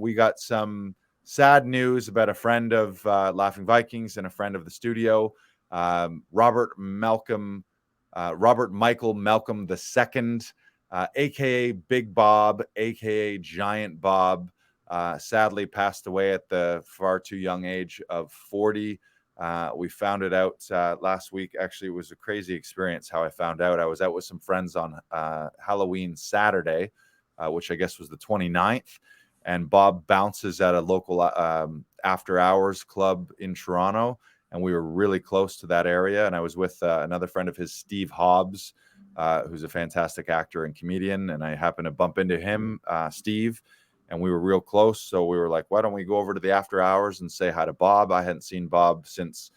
We got some sad news about a friend of Laughing Vikings and a friend of the studio, Robert Michael Malcolm II, aka Big Bob, aka Giant Bob. Sadly passed away at the far too young age of 40. We found it out last week. Actually, it was a crazy experience how I found out. I was out with some friends on Halloween Saturday, which I guess was the 29th. And Bob bounces at a local after hours club in Toronto. And we were really close to that area. And I was with another friend of his, Steve Hobbs, who's a fantastic actor and comedian. And I happened to bump into him, Steve, and we were real close. So we were like, why don't we go over to the after hours and say hi to Bob? I hadn't seen Bob since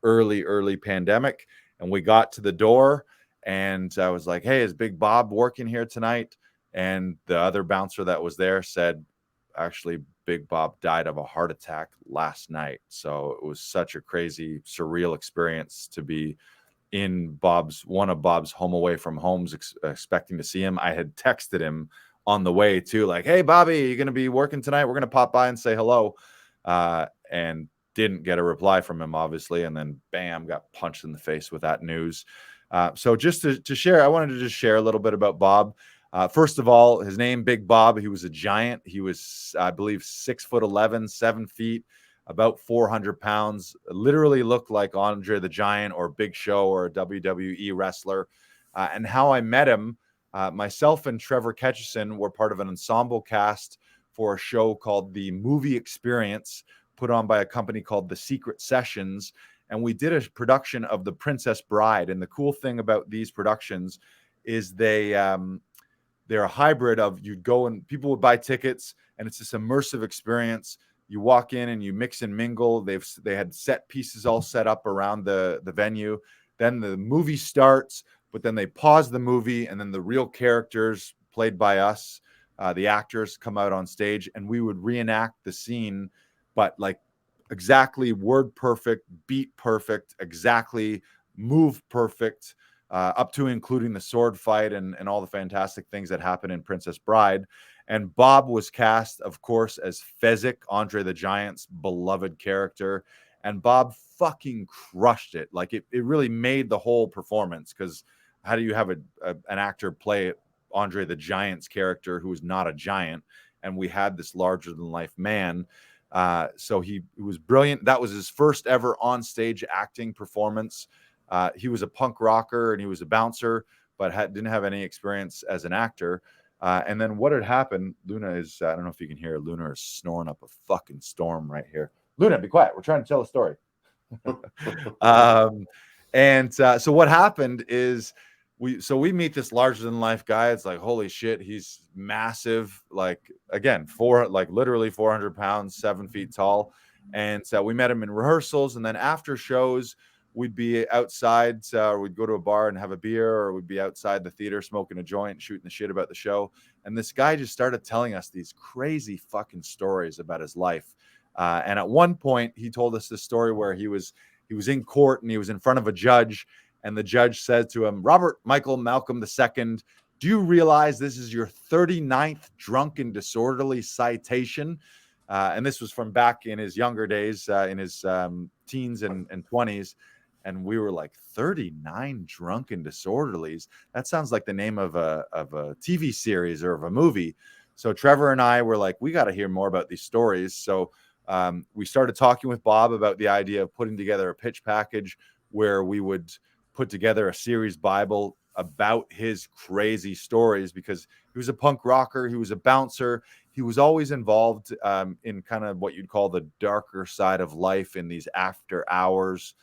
early pandemic. And we got to the door and I was like, hey, is Big Bob working here tonight? And the other bouncer that was there said, actually, Big Bob died of a heart attack last night. So it was such a crazy, surreal experience to be in one of Bob's home away from homes, expecting to see him. I had texted him on the way too, like, hey, Bobby, are you going to be working tonight? We're going to pop by and say hello. And didn't get a reply from him, obviously. And then bam, got punched in the face with that news. So just to share, I wanted to just share a little bit about Bob. First of all, his name, Big Bob, he was a giant. He was, I believe, 6'11", 7 feet, about 400 pounds, literally looked like Andre the Giant or Big Show or a WWE wrestler. And how I met him, myself and Trevor Ketchison were part of an ensemble cast for a show called The Movie Experience, put on by a company called The Secret Sessions. And we did a production of The Princess Bride. And the cool thing about these productions is they're a hybrid of, you'd go and people would buy tickets and it's this immersive experience. You walk in and you mix and mingle. They had set pieces all set up around the venue. Then the movie starts, but then they pause the movie and then the real characters played by us, the actors, come out on stage and we would reenact the scene, but like exactly word perfect, beat perfect, exactly move perfect, up to including the sword fight and all the fantastic things that happen in Princess Bride. And Bob was cast, of course, as Fezzik, Andre the Giant's beloved character. And Bob fucking crushed it. Like it really made the whole performance, because how do you have an actor play Andre the Giant's character who is not a giant? And we had this larger than life man. So he was brilliant. That was his first ever on stage acting performance. He was a punk rocker and he was a bouncer, but didn't have any experience as an actor. And then what had happened, Luna is, I don't know if you can hear, Luna is snoring up a fucking storm right here. Luna, be quiet. We're trying to tell a story. So what happened is we meet this larger than life guy. It's like, holy shit, he's massive. Like, again, literally 400 pounds, 7 feet tall. And so we met him in rehearsals. And then after shows, we'd be outside, or we'd go to a bar and have a beer, or we'd be outside the theater smoking a joint, shooting the shit about the show. And this guy just started telling us these crazy fucking stories about his life. And at one point, he told us this story where he was in court and he was in front of a judge, and the judge said to him, Robert Michael Malcolm II, do you realize this is your 39th drunk and disorderly citation? And this was from back in his younger days, in his teens and 20s. And we were like, 39 drunken disorderlies? That sounds like the name of a TV series or of a movie. So Trevor and I were like, we got to hear more about these stories. So we started talking with Bob about the idea of putting together a pitch package where we would put together a series Bible about his crazy stories, because he was a punk rocker, he was a bouncer, he was always involved in kind of what you'd call the darker side of life in these after hours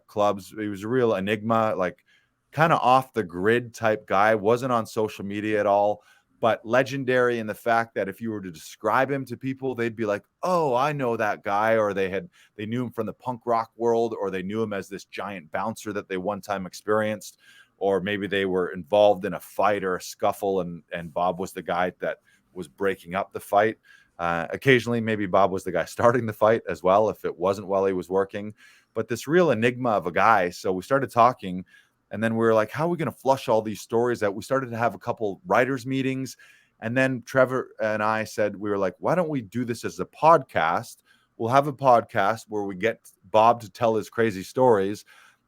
clubs. He was a real enigma, like kind of off the grid type guy, wasn't on social media at all, but legendary in the fact that if you were to describe him to people, they'd be like, oh, I know that guy, or they knew him from the punk rock world, or they knew him as this giant bouncer that they one time experienced, or maybe they were involved in a fight or a scuffle, and Bob was the guy that was breaking up the fight. Occasionally, maybe Bob was the guy starting the fight as well, if it wasn't while he was working. But this real enigma of a guy. So we started talking, and then we were like, how are we going to flush all these stories out? We started to have a couple writers' meetings, And then Trevor and I said, we were like, why don't we do this as a podcast? We'll have a podcast where we get Bob to tell his crazy stories,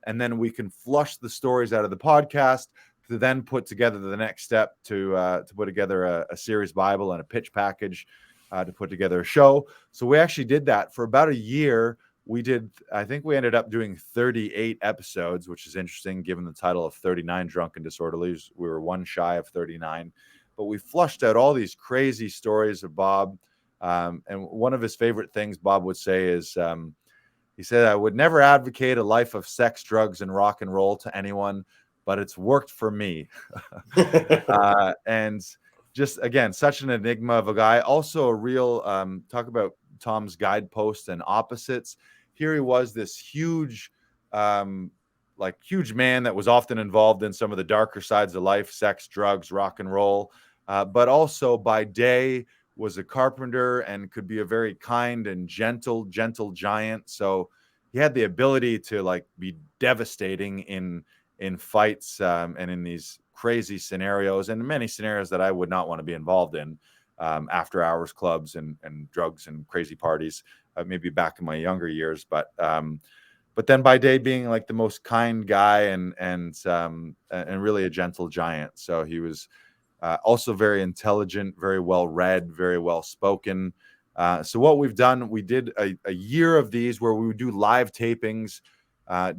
and then we can flush the stories out of the podcast to then put together the next step to put together a series Bible and a pitch package to put together a show. So we actually did that for about a year. I think we ended up doing 38 episodes, which is interesting given the title of 39 Drunken Disorderlies. We were one shy of 39, but we flushed out all these crazy stories of Bob. And one of his favorite things Bob would say is, he said, I would never advocate a life of sex, drugs, and rock and roll to anyone, but it's worked for me. And just, again, such an enigma of a guy. Also a real, talk about Tom's guideposts and opposites. Here he was, this huge, huge man that was often involved in some of the darker sides of life, sex, drugs, rock and roll, but also by day was a carpenter and could be a very kind and gentle giant. So he had the ability to like be devastating in fights and in these crazy scenarios, and many scenarios that I would not want to be involved in, after hours clubs and drugs and crazy parties, maybe back in my younger years. But then by day being like the most kind guy and really a gentle giant. So he was also very intelligent, very well read, very well spoken. So what we've done, we did a year of these where we would do live tapings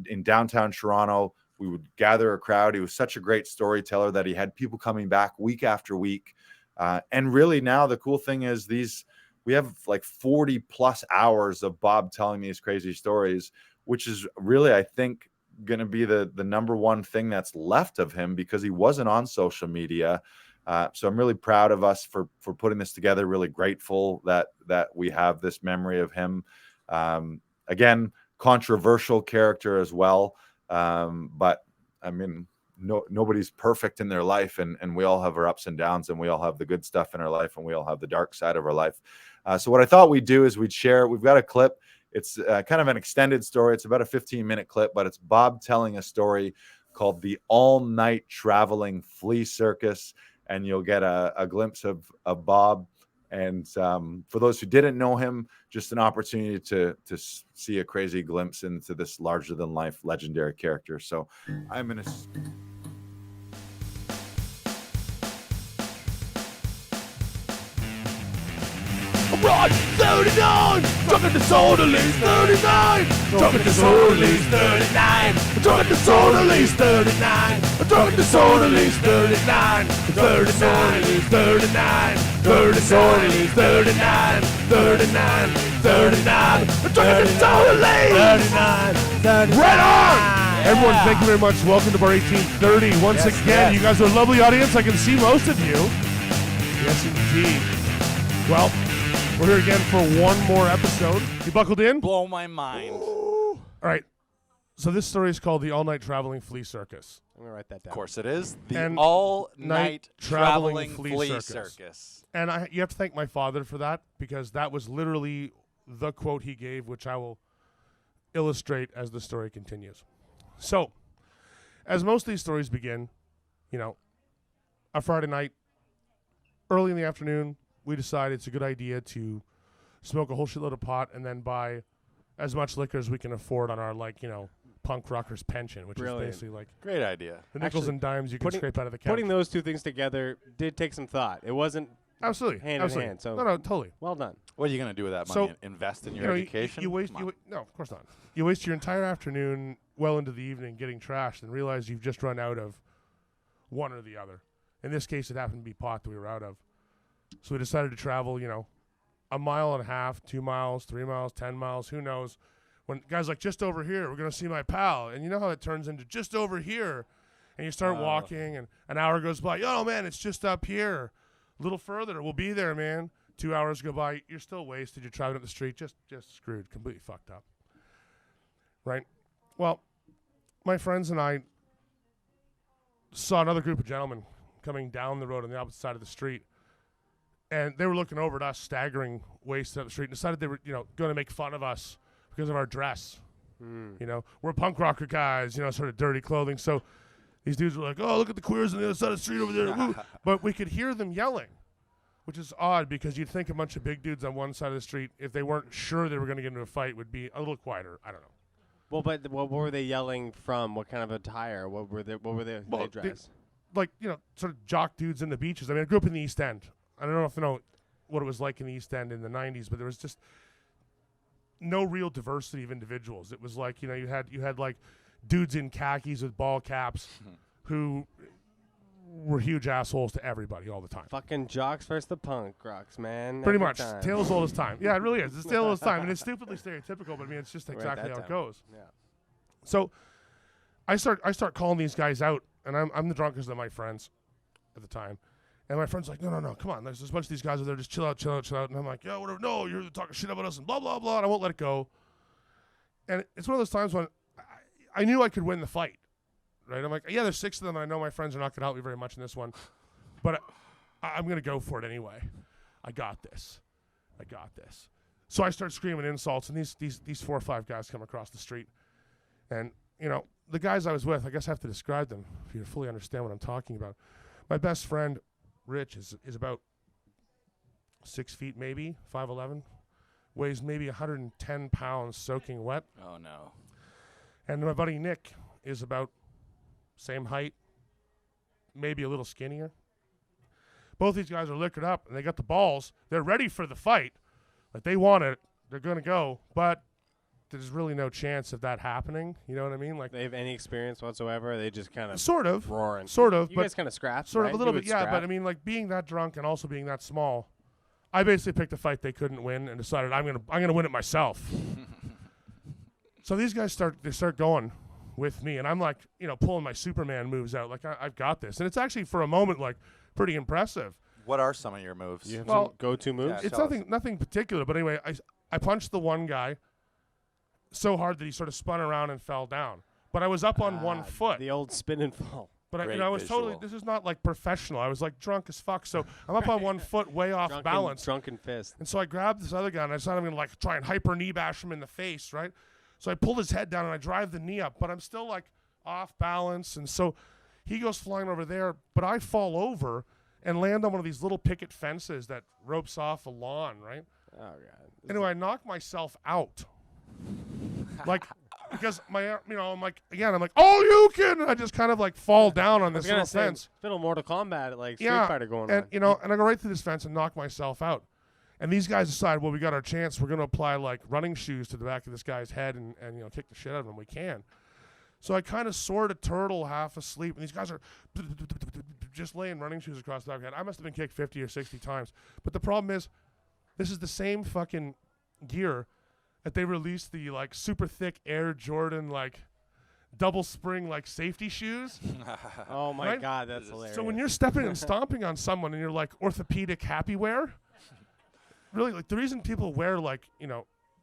in downtown Toronto. We would gather a crowd. He was such a great storyteller that he had people coming back week after week. And really now the cool thing is we have like 40 plus hours of Bob telling these crazy stories, which is really, I think, going to be the number one thing that's left of him, because he wasn't on social media. So I'm really proud of us for putting this together. Really grateful that we have this memory of him. Again, controversial character as well. But I mean, nobody's perfect in their life, and we all have our ups and downs, and we all have the good stuff in our life, and we all have the dark side of our life. So what I thought we'd do is we'd share. We've got a clip. It's kind of an extended story. It's about a 15-minute clip, but it's Bob telling a story called The All-Night Traveling Flea Circus. And you'll get a glimpse of Bob. And for those who didn't know him, just an opportunity to see a crazy glimpse into this larger-than-life legendary character. So I'm going to... Right, 39, drunken disorderlies, 39, drunken disorderlies, 39, drunken disorderlies, 39, drunken disorderlies, 39, 39, 39, drunken disorderlies, 39, 39, 39, drunken disorderlies, 39, 39. Right on! Everyone, thank you very much. Welcome to Bar 1830. Once again, you guys are a lovely audience. I can see most of you. Yes, indeed. Well, we're here again for one more episode. You buckled in? Blow my mind. All right. So this story is called The All-Night Traveling Flea Circus. I'm going to write that down. Of course it is. The And All-Night Traveling Flea Circus. And you have to thank my father for that, because that was literally the quote he gave, which I will illustrate as the story continues. So, as most of these stories begin, a Friday night, early in the afternoon, we decided it's a good idea to smoke a whole shitload of pot and then buy as much liquor as we can afford on our, punk rockers pension, which is basically like great idea. The nickels and dimes you can scrape out of the couch. Putting those two things together did take some thought. It wasn't absolutely hand in hand. So no, totally. Well done. What are you going to do with that money? Invest in your education? No, of course not. You waste your entire afternoon well into the evening getting trashed and realize you've just run out of one or the other. In this case, it happened to be pot that we were out of. So we decided to travel, a mile and a half, 2 miles, 3 miles, 10 miles, who knows. When guys like, just over here, we're going to see my pal. And you know how it turns into just over here. And you start walking, and an hour goes by. Oh, man, it's just up here. A little further. We'll be there, man. 2 hours go by. You're still wasted. You're driving up the street. Just screwed. Completely fucked up. Right? Well, my friends and I saw another group of gentlemen coming down the road on the opposite side of the street. And they were looking over at us, staggering wasted up the street, and decided they were, going to make fun of us because of our dress. We're punk rocker guys, sort of dirty clothing. So these dudes were like, oh, look at the queers on the other side of the street over there. But we could hear them yelling. which is odd because you'd think a bunch of big dudes on one side of the street, if they weren't sure they were going to get into a fight, would be a little quieter. I don't know. Well, but what were they yelling from? What kind of attire? What were they dressed? Like, sort of jock dudes in the beaches. I mean, I grew up in the East End. I don't know if you know what it was like in the East End in the 90s, but there was just no real diversity of individuals. It was like, you had like dudes in khakis with ball caps who were huge assholes to everybody all the time. Fucking jocks versus the punk rocks, man. Pretty much. Tale as old as time. Yeah, it really is. It's tale as old as time. And it's stupidly stereotypical, but I mean, it's just exactly how it goes. Yeah. So I start calling these guys out, and I'm the drunkest of my friends at the time. And my friend's like, no, come on. There's a bunch of these guys over there. Just chill out. And I'm like, yo, whatever. No, you're talking shit about us and blah, blah, blah. And I won't let it go. And it's one of those times when I knew I could win the fight. Right? I'm like, yeah, there's 6 of them, and I know my friends are not going to help me very much in this one. But I'm going to go for it anyway. I got this. So I start screaming insults, and these 4 or 5 guys come across the street. And, the guys I was with, I guess I have to describe them for you to fully understand what I'm talking about. My best friend, Rich, is about 6 feet maybe, 5'11", weighs maybe 110 pounds soaking wet. Oh, no. And my buddy Nick is about same height, maybe a little skinnier. Both these guys are liquored up, and they got the balls. They're ready for the fight. Like, they want it. They're going to go. But there's really no chance of that happening. You know what I mean? Like, they have any experience whatsoever? They just kind of sort of roaring. Sort of. You guys kind of scrapped, sort right? of a little bit, yeah. But I mean, like, being that drunk and also being that small, I basically picked a fight they couldn't win and decided I'm gonna win it myself. So these guys start going with me, and I'm like, pulling my Superman moves out. Like, I've got this. And it's actually, for a moment, like, pretty impressive. What are some of your moves? You have some go-to moves? Yeah, it's nothing particular. But anyway, I punched the one guy so hard that he sort of spun around and fell down. But I was up on 1 foot. The old spin and fall. But I was totally, this is not like professional. I was like drunk as fuck. So I'm up on 1 foot, way off balance. Drunken fist. And so I grabbed this other guy, and I decided I'm going to like try and hyper knee bash him in the face, right? So I pulled his head down and I drive the knee up, but I'm still like off balance. And so he goes flying over there, but I fall over and land on one of these little picket fences that ropes off a lawn, right? Oh, God. Anyway, I knock myself out. Like, because I'm like, oh, you can! And I just kind of like fall down on this little fence. Little Mortal Kombat, like Street Fighter going on. And I go right through this fence and knock myself out. And these guys decide, well, we got our chance. We're going to apply like running shoes to the back of this guy's head and kick the shit out of him. We can. So I kind of sort of turtle half asleep, and these guys are just laying running shoes across the back of my head. I must have been kicked 50 or 60 times. But the problem is, this is the same fucking gear that they released the like super thick Air Jordan like double spring like safety shoes. Oh my God, that's hilarious. So when you're stepping and stomping on someone and you're like orthopedic happy wear, really like the reason people wear like,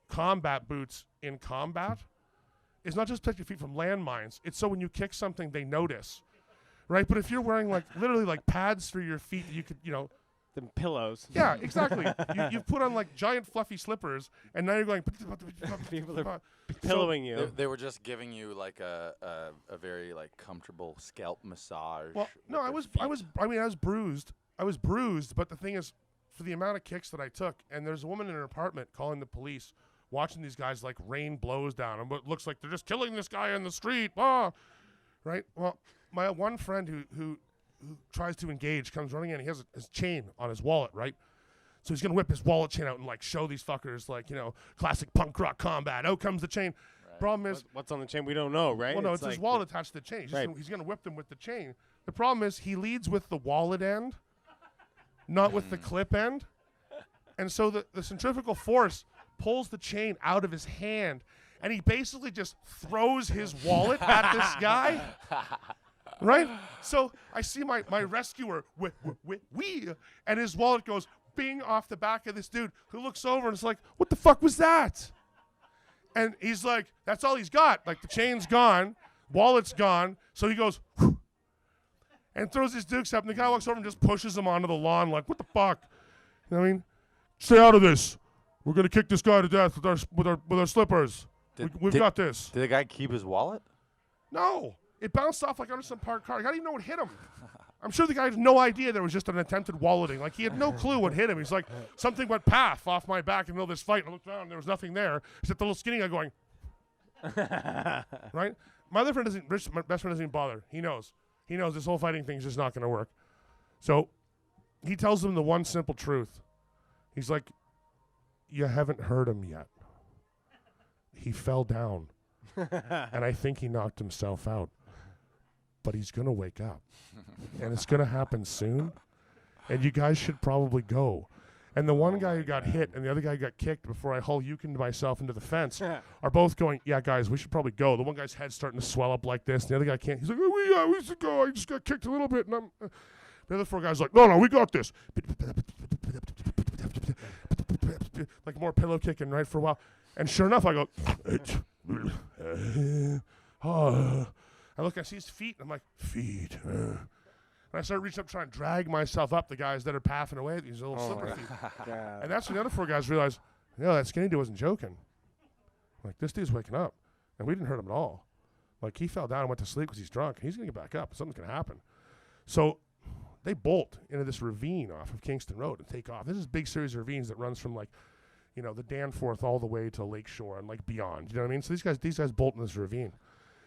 combat boots in combat is not just to protect your feet from landmines. It's so when you kick something, they notice, right? But if you're wearing like literally like pads for your feet, you could, the pillows. Yeah, exactly. You've put on like giant fluffy slippers, and now you're going. People are pillowing you. They were just giving you like a very like comfortable scalp massage. Well, no, I was bruised. I was bruised, but the thing is, for the amount of kicks that I took, and there's a woman in her apartment calling the police, watching these guys like rain blows down, and it looks like they're just killing this guy in the street. Right? Well, my one friend who tries to engage comes running in. He has his chain on his wallet, right? So he's going to whip his wallet chain out and like show these fuckers like, classic punk rock combat. Out comes the chain. Right. Problem is, what's on the chain? We don't know, right? Well, no, it's like his wallet attached to the chain. He's going to whip them with the chain. The problem is he leads with the wallet end, not with the clip end. And so the centrifugal force pulls the chain out of his hand, and he basically just throws his wallet at this guy. Right? So I see my rescuer, and his wallet goes bing off the back of this dude who looks over and is like, what the fuck was that? And he's like, that's all he's got. Like, the chain's gone, wallet's gone. So he goes, whew, and throws his dukes up, and the guy walks over and just pushes him onto the lawn like, what the fuck? You know what I mean? Stay out of this. We're going to kick this guy to death with our slippers. We've got this. Did the guy keep his wallet? No. It bounced off like under some parked car. I don't even know what hit him. I'm sure the guy had no idea there was just an attempted walleting. Like, he had no clue what hit him. He's like, something went path off my back in the middle of this fight. And I looked around and there was nothing there except the little skinny guy going, right? My other friend doesn't, my best friend doesn't even bother. He knows. He knows this whole fighting thing's just not going to work. So he tells them the one simple truth. He's like, you haven't heard him yet. He fell down. And I think he knocked himself out. But he's going to wake up. And it's going to happen soon. And you guys should probably go. And the one guy who got hit and the other guy who got kicked before I Hulk-Yukened myself into the fence are both going, yeah, guys, we should probably go. The one guy's head's starting to swell up like this. And the other guy can't. He's like, oh, we should go. I just got kicked a little bit. And the other 4 guys are like, no, we got this. Like more pillow kicking, right, for a while. And sure enough, I go, I look, I see his feet, and I'm like, feet. And I start reaching up, trying to drag myself up the guys that are pathing away, these little slippery feet. And that's when the other 4 guys realized, that skinny dude wasn't joking. Like, this dude's waking up. And we didn't hurt him at all. Like, he fell down and went to sleep because he's drunk. He's going to get back up. Something's going to happen. So they bolt into this ravine off of Kingston Road and take off. This is a big series of ravines that runs from, like, the Danforth all the way to Lakeshore and, like, beyond. You know what I mean? So these guys bolt in this ravine.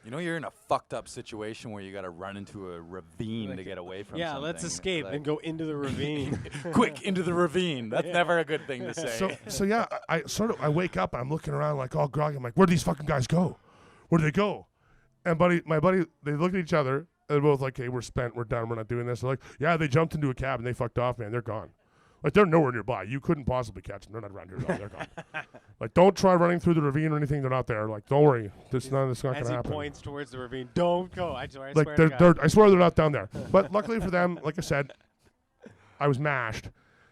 You're in a fucked up situation where you got to run into a ravine to get away from something. Let's escape and go into the ravine. Quick, into the ravine. That's never a good thing to say. So yeah, I wake up and I'm looking around like all groggy. I'm like, where'd these fucking guys go? Where'd they go? And my buddy, they look at each other and they're both like, hey, we're spent, we're done, we're not doing this. They're like, yeah, they jumped into a cab and they fucked off, man. They're gone. Like, they're nowhere nearby. You couldn't possibly catch them. They're not around here at all. They're gone. Like, don't try running through the ravine or anything. They're not there. Like, don't worry. This not going to happen. As he points towards the ravine, don't go. I swear I swear they're not down there. But luckily for them, like I said, I was mashed,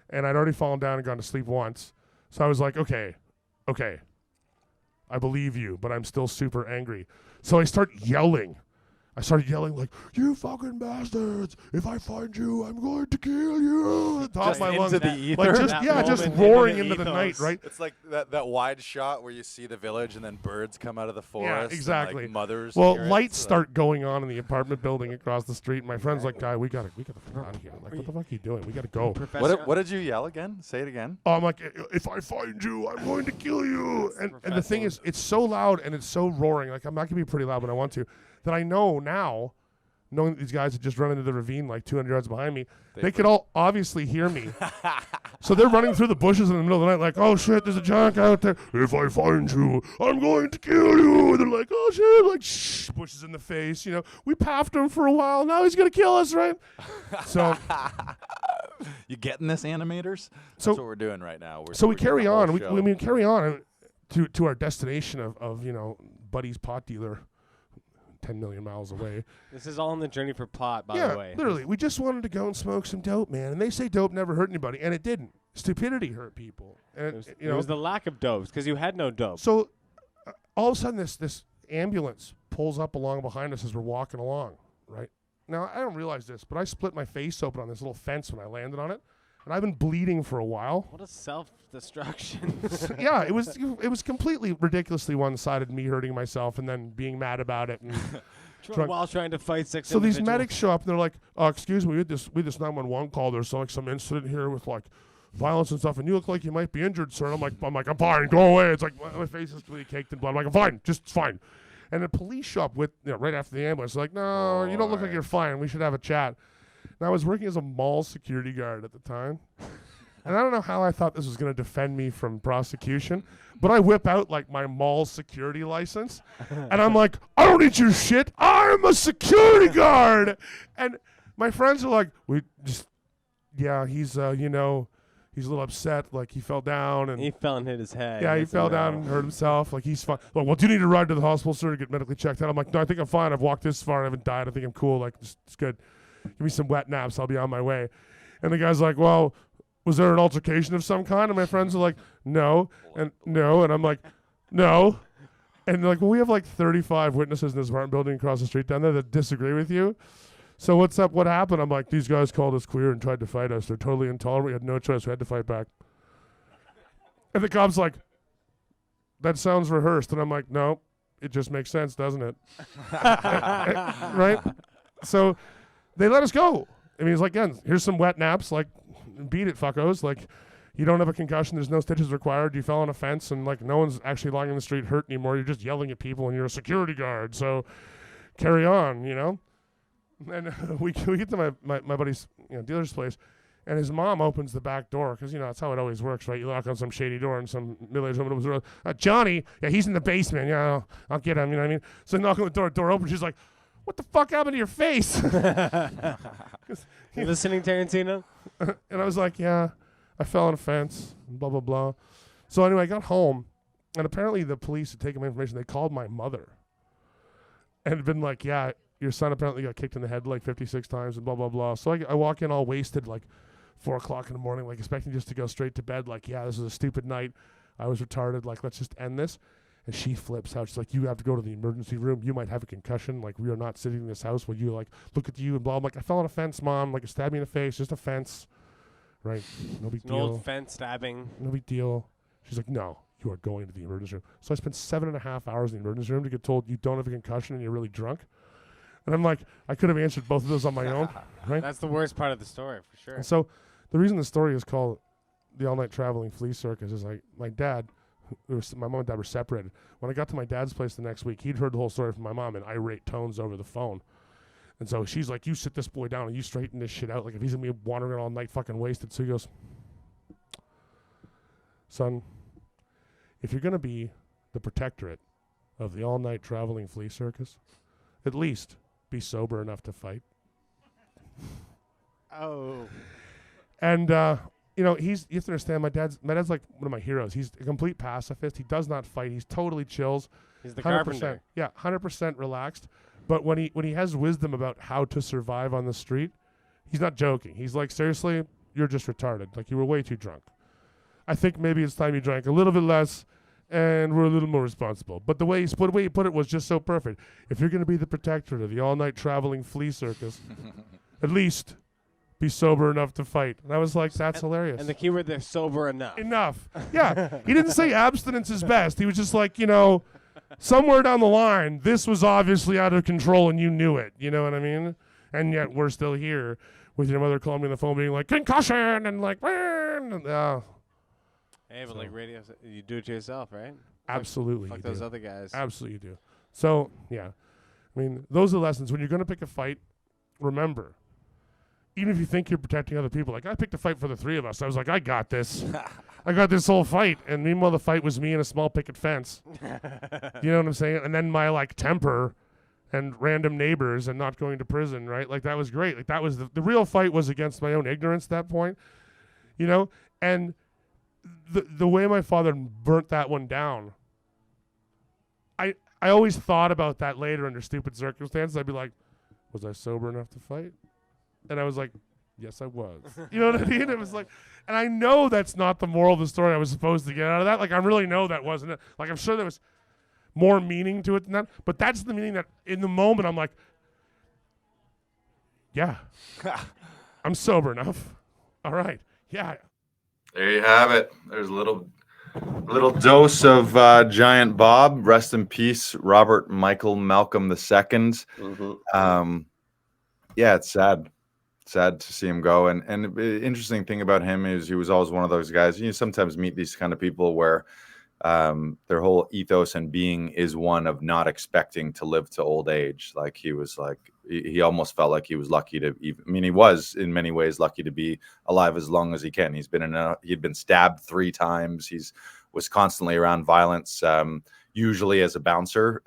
and I'd already fallen down and gone to sleep once. So I was like, okay, I believe you, but I'm still super angry. So I start yelling. Like, you fucking bastards! If I find you, I'm going to kill you! At the top of my lungs. The ether? Like, just roaring into the night, right? It's like that wide shot where you see the village and then birds come out of the forest. Yeah, exactly. And, like, mothers. Well, lights start going on in the apartment building across the street. And my friend's like, guy, we gotta fuck out of here. I'm like, what the fuck are you doing? We gotta go. What did you yell again? Say it again. I'm like, if I find you, I'm going to kill you. And the thing is, it's so loud and it's so roaring. Like, I'm not gonna be pretty loud when I want to. That I know now, knowing that these guys had just run into the ravine like 200 yards behind me, they could all obviously hear me. So they're running through the bushes in the middle of the night like, oh shit, there's a giant out there. If I find you, I'm going to kill you. And they're like, oh shit, like, shh, bushes in the face. We paffed him for a while. Now he's going to kill us, right? So you getting this, animators? That's what we're doing right now. We carry on. We carry on to our destination of Buddy's pot dealer. 10 million miles away. This is all on the journey for pot, by the way. Yeah, literally. We just wanted to go and smoke some dope, man. And they say dope never hurt anybody, and it didn't. Stupidity hurt people. And it was the lack of dopes, because you had no dope. So all of a sudden, this ambulance pulls up along behind us as we're walking along, right? Now, I don't realize this, but I split my face open on this little fence when I landed on it, and I've been bleeding for a while. What a self-destruction. Yeah, it was completely ridiculously one-sided, me hurting myself and then being mad about it. And while trying to fight 6 So these medics show up and they're like, excuse me, we had this 911 call. There's like some incident here with like violence and stuff, and you look like you might be injured, sir. And I'm like, I'm fine, go away. It's like my face is completely caked in blood. I'm like, I'm fine, just fine. And the police show up with right after the ambulance. They're like, no, you don't look like you're fine. We should have a chat. And I was working as a mall security guard at the time. And I don't know how I thought this was going to defend me from prosecution, but I whip out like my mall security license, and I'm like, I don't need your shit. I'm a security guard. And my friends are like, he's a little upset. Like he fell down and he fell and hit his head. Yeah, he fell down and hurt himself. Like he's fine. Like, well, do you need to ride to the hospital, sir, to get medically checked out? I'm like, no, I think I'm fine. I've walked this far. I haven't died. I think I'm cool. Like it's good. Give me some wet naps. I'll be on my way. And the guy's like, well, was there an altercation of some kind? And my friends are like, no. And I'm like, no. And they're like, well, we have like 35 witnesses in this apartment building across the street down there that disagree with you. So what's up? What happened? I'm like, these guys called us queer and tried to fight us. They're totally intolerant. We had no choice. We had to fight back. And the cop's like, that sounds rehearsed. And I'm like, no, it just makes sense, doesn't it? Right? So they let us go. I mean, he's like, again, here's some wet naps. Like, beat it, fuckos. Like, you don't have a concussion. There's no stitches required. You fell on a fence, and like, no one's actually lying in the street hurt anymore. You're just yelling at people, and you're a security guard. So, carry on, you know. And we get to my buddy's dealer's place, and his mom opens the back door because that's how it always works, right? You knock on some shady door, and some middle-aged woman opens the door. Johnny, yeah, he's in the basement. Yeah, I'll get him. You know what I mean? So I knock on the door. Door opens. She's like, "What the fuck happened to your face?" You listening, Tarantino? And I was like, "Yeah, I fell on a fence." Blah blah blah. So anyway, I got home, and apparently the police had taken my information. They called my mother, and had been like, "Yeah, your son apparently got kicked in the head like 56 times and blah, blah, blah." So I walk in all wasted, like 4 o'clock in the morning, like expecting just to go straight to bed. Like, yeah, this is a stupid night. I was retarded. Like, let's just end this. And she flips out. She's like, "You have to go to the emergency room. You might have a concussion. Like, we are not sitting in this house where you like look at you and blah." I'm like, "I fell on a fence, Mom. Like, it stabbed me in the face. Just a fence." Right. No big An deal. old fence stabbing. No big deal. She's like, "No, you are going to the emergency room." So I spent 7.5 hours in the emergency room to get told you don't have a concussion and you're really drunk. And I'm like, I could have answered both of those on my own, right? That's the worst part of the story, for sure. And so the reason the story is called The All-Night Traveling Flea Circus is like my dad, my mom and dad were separated. When I got to my dad's place the next week, he'd heard the whole story from my mom in irate tones over the phone. And so she's like, "You sit this boy down and you straighten this shit out. Like, if he's going to be wandering around all night fucking wasted." So he goes, "Son, if you're going to be the protectorate of the All-Night Traveling Flea Circus, at least be sober enough to fight." Oh. And you have to understand, my dad's like one of my heroes. He's a complete pacifist. He does not fight. He's totally chills. He's the 100%, carpenter. Yeah, 100% relaxed. But when he has wisdom about how to survive on the street, he's not joking. He's like, "Seriously, you're just retarded. Like, you were way too drunk. I think maybe it's time you drank a little bit less and we're a little more responsible." But the way he put it was just so perfect. If you're going to be the protector of the all-night traveling flea circus, at least be sober enough to fight. And I was like, that's hilarious. And the keyword there, sober enough. Enough. Yeah. He didn't say abstinence is best. He was just like, somewhere down the line, this was obviously out of control and you knew it. You know what I mean? And yet we're still here with your mother calling me on the phone being like, "Concussion," and like, Hey, but like radio, you do it to yourself, right? Absolutely. Fuck those other guys. Absolutely you do. So, yeah. I mean, those are the lessons. When you're going to pick a fight, remember, even if you think you're protecting other people, like I picked a fight for the three of us. I was like, I got this. I got this whole fight. And meanwhile, the fight was me and a small picket fence. You know what I'm saying? And then my like temper and random neighbors and not going to prison, right? Like that was great. Like that was the real fight was against my own ignorance at that point, and the way my father burnt that one down, I always thought about that later under stupid circumstances. I'd be like, was I sober enough to fight? And I was like, yes, I was. You know what I mean? It was like, and I know that's not the moral of the story I was supposed to get out of that. Like, I really know that wasn't it. Like, I'm sure there was more meaning to it than that. But that's the meaning that in the moment I'm like, yeah, I'm sober enough. All right. Yeah. There you have it. There's a little dose of Giant Bob. Rest in peace, Robert Michael Malcolm II. Mm-hmm. Yeah, it's sad. Sad to see him go. And the interesting thing about him is he was always one of those guys. You sometimes meet these kind of people where their whole ethos and being is one of not expecting to live to old age. Like he was like, he almost felt like he was lucky to even, I mean, he was in many ways lucky to be alive as long as he can. He'd been stabbed 3 times. Was constantly around violence, usually as a bouncer.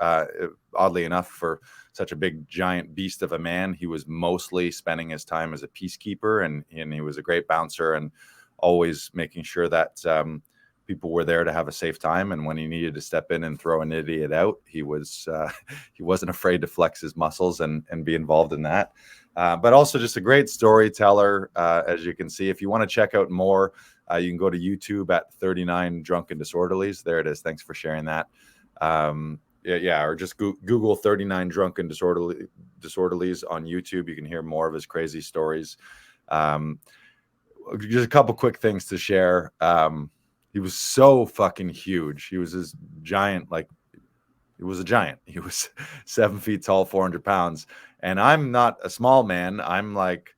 Oddly enough, for such a big giant beast of a man, he was mostly spending his time as a peacekeeper, and he was a great bouncer and always making sure that people were there to have a safe time. And when he needed to step in and throw an idiot out, he wasn't afraid to flex his muscles and be involved in that. But also just a great storyteller, as you can see. If you want to check out more, you can go to YouTube at 39 Drunken Disorderlies. There it is. Thanks for sharing that. Or just Google 39 Drunken Disorderlies on YouTube. You can hear more of his crazy stories. Just a couple quick things to share. He was so fucking huge. He was this giant, he was a giant. He was 7 feet tall, 400 pounds. And I'm not a small man. I'm like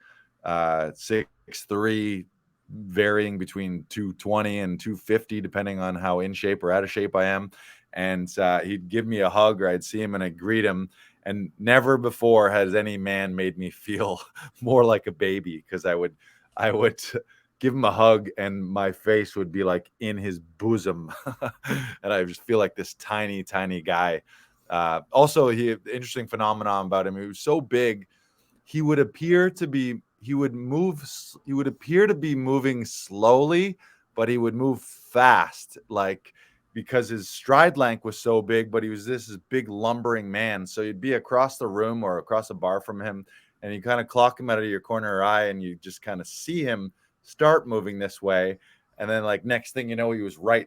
6'3", varying between 220 and 250, depending on how in shape or out of shape I am. And he'd give me a hug, or I'd see him and I'd greet him. And never before has any man made me feel more like a baby, because I would give him a hug and my face would be like in his bosom. And I just feel like this tiny, tiny guy. Also, interesting phenomenon about him. He was so big, he would appear to be moving slowly, but he would move fast, like, because his stride length was so big, but he was this big lumbering man. So you'd be across the room or across a bar from him, and you kind of clock him out of your corner eye, and you just kind of see him start moving this way. And then, like, next thing you know, he was right.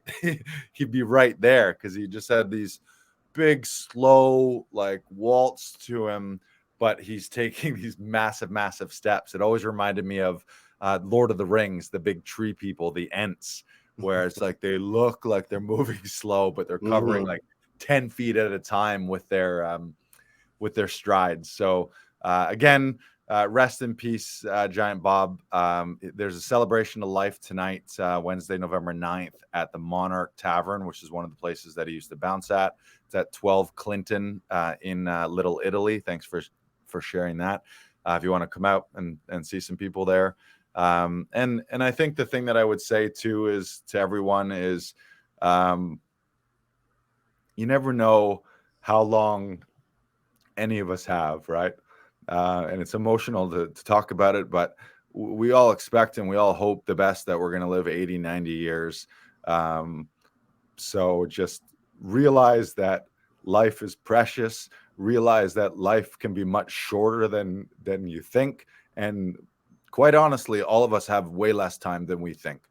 He'd be right there, because he just had these big, slow, like, waltz to him, but he's taking these massive, massive steps. It always reminded me of Lord of the Rings, the big tree people, the Ents, where it's like they look like they're moving slow, but they're covering like 10 feet at a time with their strides. So again, rest in peace, Giant Bob. There's a celebration of life tonight, Wednesday, November 9th, at the Monarch Tavern, which is one of the places that he used to bounce at. It's at 12 Clinton in Little Italy. Thanks for sharing that. If you want to come out and see some people there. And I think the thing that I would say too is to everyone is, you never know how long any of us have, right? And it's emotional to talk about it, but we all expect and we all hope the best, that we're going to live 80, 90 years. So just realize that life is precious. Realize that life can be much shorter than you think. And quite honestly, all of us have way less time than we think.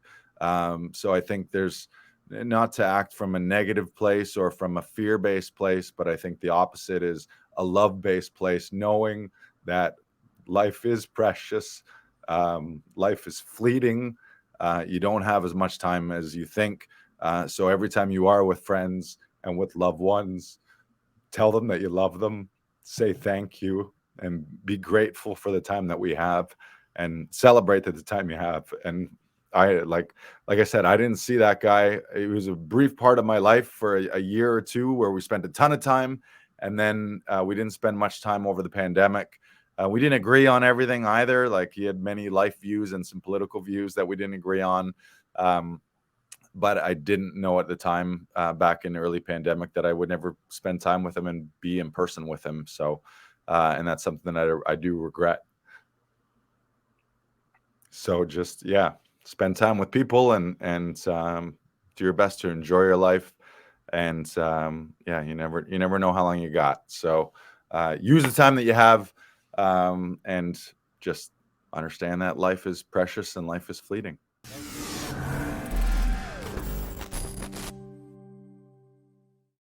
So I think there's, not to act from a negative place or from a fear-based place, but I think the opposite is a love-based place, knowing that life is precious. Life is fleeting. You don't have as much time as you think. So every time you are with friends and with loved ones, tell them that you love them, say thank you, and be grateful for the time that we have, and celebrate the time you have. And I, like I said, I didn't see that guy. It was a brief part of my life for a year or two where we spent a ton of time, and then we didn't spend much time over the pandemic. We didn't agree on everything either. Like, he had many life views and some political views that we didn't agree on. But I didn't know at the time, back in the early pandemic, that I would never spend time with him and be in person with him. So, and that's something that I do regret. So just, yeah, spend time with people and do your best to enjoy your life. And yeah, you never know how long you got. So use the time that you have, and just understand that life is precious and life is fleeting.